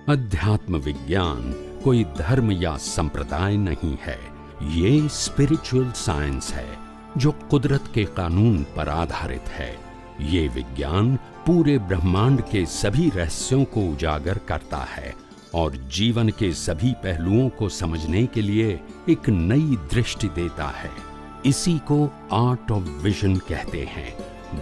अध्यात्म विज्ञान कोई धर्म या संप्रदाय नहीं है, ये स्पिरिचुअल साइंस है जो कुदरत के कानून पर आधारित है। ये विज्ञान पूरे ब्रह्मांड के सभी रहस्यों को उजागर करता है और जीवन के सभी पहलुओं को समझने के लिए एक नई दृष्टि देता है। इसी को आर्ट ऑफ विजन कहते हैं,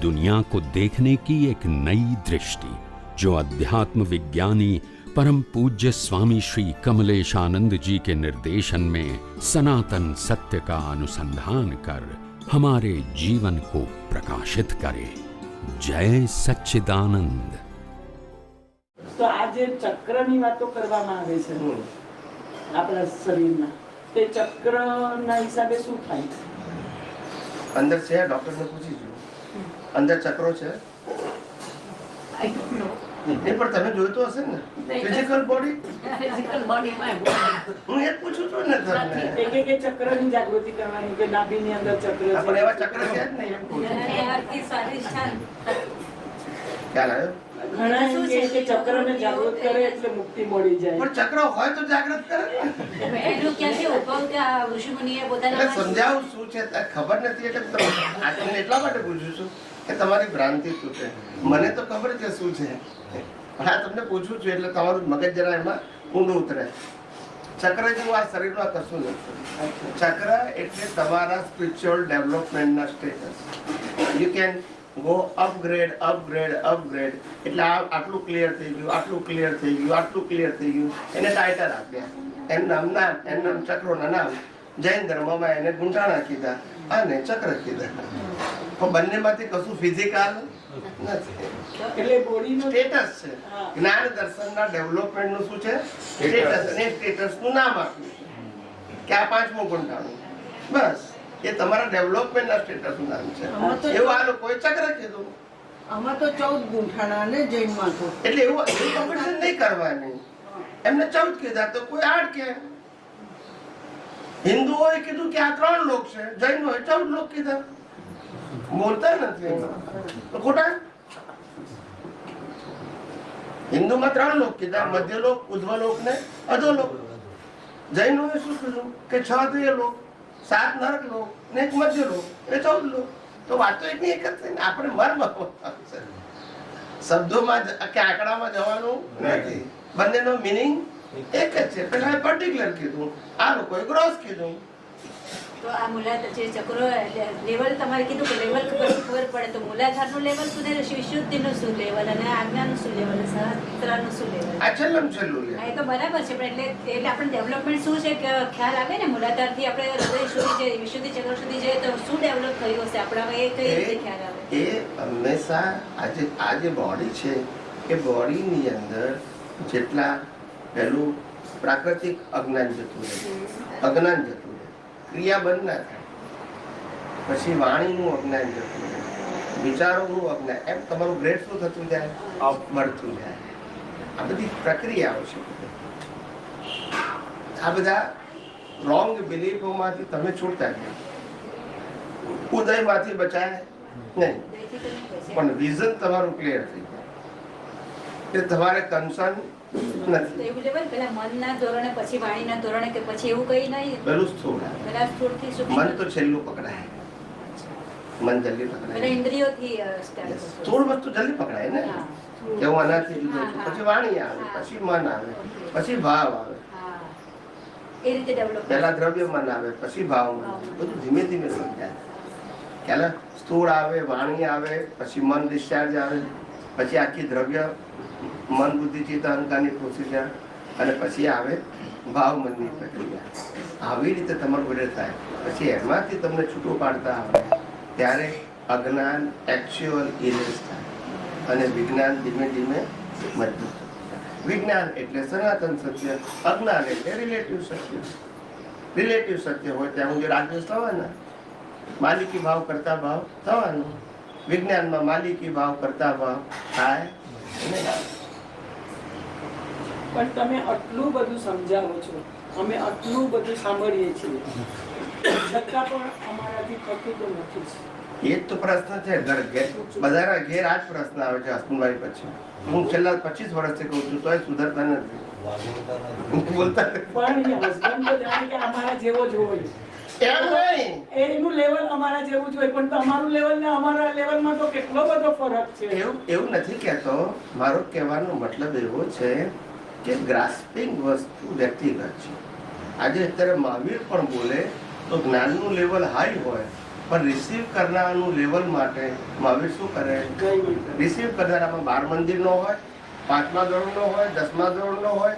दुनिया को देखने की एक नई दृष्टि, जो अध्यात्म विज्ञानी परम पूज्य स्वामी श्री कमलेशानंद जी के निर्देशन में सनातन सत्य का अनुसंधान कर हमारे जीवन को प्रकाशित करे। जय सच्चिदानंद। तो आज चक्रनी वातो કરવામાં આવે છે આપણા શરીરમાં, તે ચક્રના હિસાબે શું થાય? અંદર છે, ડોક્ટરને પૂછી જો અંદર ચક્રો છે? I don't know. એ પણ તમે જોયું તો હશે ને ફિઝિકલ બોડી માં હું એ પૂછું છું ને તમને એક ચક્રની જાગૃતિ કરવાની કે નાભીની અંદર ચક્ર છે, પણ એવા ચક્ર છે જ નહીં એમ કહું છું. ખ્યાલ આવ્યો? ઘણા એમ કહે કે ચક્રને જાગૃત કરે એટલે મુક્તિ મળી જાય, પણ ચક્ર હોય તો જાગૃત કરે ને. એટલે સમજાવું શું છે ખબર નથી, એટલે આ તમને એટલા માટે પૂછું છું કે તમારી ભ્રાંતિ તૂટે. મને તો ખબર છે શું છે, પણ આ તમને પૂછું છું એટલે તમારું મગજ જરા એમાં ઊંડું ઉતરે. ચક્ર જેવું આ શરીરમાં કશું નથી. ચક્ર એટલે તમારા સ્પિરિચ્યુઅલ ડેવલપમેન્ટના status. You can go upgrade upgrade upgrade. એટલે આટલું ક્લિયર થઈ ગયું, આટલું ક્લિયર થઈ ગયું, આટલું ક્લિયર થઈ ગયું, એને ટાઇટલ આપ્યા. એમના નામ, એમના ચક્રોના નામ. જૈન ધર્મમાં એને ગુંઠાણા કીધા અને ચક્ર કીધા. પણ બંનેમાંથી કશું ફિઝિકલ નથી. એટલે બોડીનો સ્ટેટસ છે. જ્ઞાન દર્શનના ડેવલપમેન્ટનું શું છે? સ્ટેટસ. અને સ્ટેટસનું નામ આપ્યું કે આ પાંચમું ગુંઠાણું. બસ એ તમારા ડેવલપમેન્ટના સ્ટેટસનું નામ છે. એવું આ લોકોએ ચક્ર કીધું. આમાં તો 14 ગુંઠાણા ને જૈનમાં તો એટલે એવું કોમ્પિટિશન નહીં કરવાની. એમને 14 કીધા તો કોઈ 8 કે. હિન્દુઓએ કીધું કે આ 3 લોક છે, જૈનોએ 14 લોક કીધા. બોલતા નથી તો ખોટા. હિન્દુમાં 3 લોક કીધા, મધ્યલોક, ઉધ્વલોક ને અધોલોક. જૈનોએ શું કીધું કે 6 દિવ્ય લોક, 7 નરક લોક ને 1 મધ્યલોક, એટલે 14 લોક. તો વાતો એક જ થઈ ને આપણે મર્મ શબ્દોમાં કે આંકડામાં જવાનું નથી. બંનેનો મિનિંગ એક જ છે. પેલા પર્ટિક્યુલર કીધું, આ લોકોએ ગ્રોસ કીધું. તો આ મૂલાધાર જે ચક્રો લેવલ તમારે કીધું કે લેવલ ખબર પડે, તો મૂલાધારનું લેવલ શું ને, વિશુદ્ધિનું શું લેવલ અને આજ્ઞાનું શું લેવલ, સહસ્ત્રનું શું લેવલ? આ છેલ્લું છેલ્લું એ તો બરાબર છે, પણ એટલે આપણે ડેવલપમેન્ટ શું છે કે ખ્યાલ આવે ને, મૂલાધારથી આપણે હૃદય સુધી જઈએ, વિશુદ્ધિ ચક્ર સુધી જઈએ તો શું ડેવલપ થયું હશે આપણા, એ કઈ રીતે ખ્યાલ આવે? એ હંમેશા આ જે બોડી છે એ બોડીની અંદર જેટલા પહેલું પ્રાકૃતિક અજ્ઞાન જતું રહે, અજ્ઞાન જતું રહે, ક્રિયા બંધ ના થાય. પછી વાણીનું અજ્ઞાન જતું રહે, વિચારોનું અજ્ઞાન, એમ તમારું ગ્રેડ શું થતું જાય? મળતું જાય. આ બધી પ્રક્રિયાઓ છે. આ બધા રોંગ બિલીફોમાંથી તમે છૂટતા ગયા. ઉદયમાંથી બચાય નહીં, પણ વિઝન તમારું ક્લિયર થઈ જાય. એ તમારે કન્સર્ન નથી. એવું લેવલ પેલા મનના ધોરણે પછી વાણીના ધોરણે કે પછી એવું કઈ નહીં? પેલું સ્થૂળ. પેલા સ્થૂળથી સૂક્ષ્મ. મન તો છેલ્લું પકડાય, મન જલ્દી પકડાય. પેલા ઇન્દ્રિયોથી સ્ટાર્ટ. સ્થૂળ વસ્તુ જલ્દી પકડાય ને, કે હું આનાથી જુદો છું. પછી વાણી આવે, પછી મન આવે, પછી ભાવ આવે. એ રીતે ડેવલપ. પહેલા દ્રવ્ય મન આવે, પછી ભાવ મન આવે. બધું ધીમે ધીમે સમજાય. પહેલા સ્થૂળ આવે, વાણી આવે, પછી મન ડિસ્ચાર્જ આવે, પછી આખી દ્રવ્ય મન બુદ્ધિ ચિત્ત અહંકારની પ્રોસિજર, અને પછી આવે ભાવ મનની પ્રક્રિયા. આવી રીતે તમારું બધે થાય. પછી એમાંથી તમને છૂટું પાડતા આવે ત્યારે અજ્ઞાન એકચ્યુઅલ ઇરેઝ થાય અને વિજ્ઞાન ધીમે ધીમે મજબૂત થાય. વિજ્ઞાન એટલે સનાતન સત્ય, અજ્ઞાન એટલે રિલેટિવ સત્ય. રિલેટિવ સત્ય હોય ત્યાં હું રાજ્ય થવાના, માલિકી ભાવ કરતા ભાવ થવાનો. વિજ્ઞાનમાં માલિકી ભાવ કરતા ભાવ થાય નહીં. પણ તમે આટલું બધું સમજાવો છો, અમે આટલું બધું સાંભળીએ છીએ, છતાં પણ અમારાથી થતું તો નથી. એ જ તો પ્રશ્ન છે. બધાના ઘેર આ જ પ્રશ્ન આવે છે હસબન્ડ પછી. હું છેલ્લા 25 વર્ષથી કહું છું તોય સુધરતા નથી, બોલતા નથી. પણ એ husband તો જાણે કે અમારા જેવો જ હોય. એમ નહીં. એનું લેવલ અમારા જેવું જ હોય, પણ તમારું લેવલ ને અમારા લેવલમાં તો કેટલો બધો ફરક છે. એવું નથી કહેતો. મારો કહેવાનો મતલબ એવો છે કે ગ્રાસ્પિંગ વસ્તુ વ્યક્તિગત છે. આજે અત્યારે મહાવીર પણ બોલે તો જ્ઞાનનું લેવલ હાઈ હોય, પણ રિસીવ કરનારનું લેવલ માટે મહાવીર શું કરે? રિસીવ કરનારામાં 12 મંદિરનો હોય, 5મા ધોરણનો હોય, 10મા ધોરણનો હોય,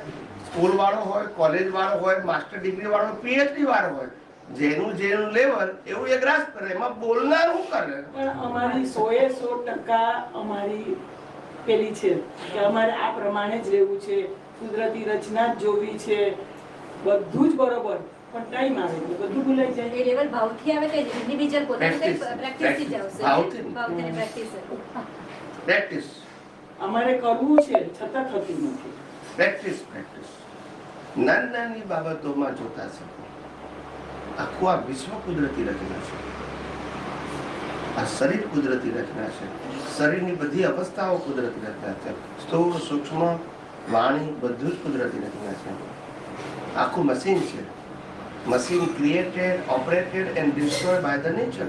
સ્કૂલ વાળો હોય, કોલેજ વાળો હોય, માસ્ટર ડિગ્રી વાળો, પીએચડી વાળો હોય. જેનું લેવલ એવું એ ગ્રાસ કરે, એમાં બોલનાર શું કરે? પણ અમારી 100% અમારી પેલી છે કે અમારે આ પ્રમાણે જ રહેવું છે, કુદરતી રચના જ જોવી છે, બધું જ બરોબર. પણ ટાઈમ આવે તો બધું ભૂલાઈ જાય. એ લેવલ ભાવથી આવે કે ઇન્ડિવિડ્યુઅલ પોતાની પ્રેક્ટિસથી જ આવશે. ભાવથી. ભાવથી પ્રેક્ટિસ. પ્રેક્ટિસ અમારે કરવું છે છતાં થતું નથી. પ્રેક્ટિસ નાની બાબતોમાં જોતા છે. આખું આ વિશ્વ કુદરતી રચના છે. આ શરીર કુદરતી રચના છે. શરીરની બધી અવસ્થાઓ કુદરતી રચના છે. સ્થૂળ, સૂક્ષ્મ, વાણી બધું જ કુદરતી રચના છે. આખું મશીન છે. Machine created, operated and destroyed by the nature.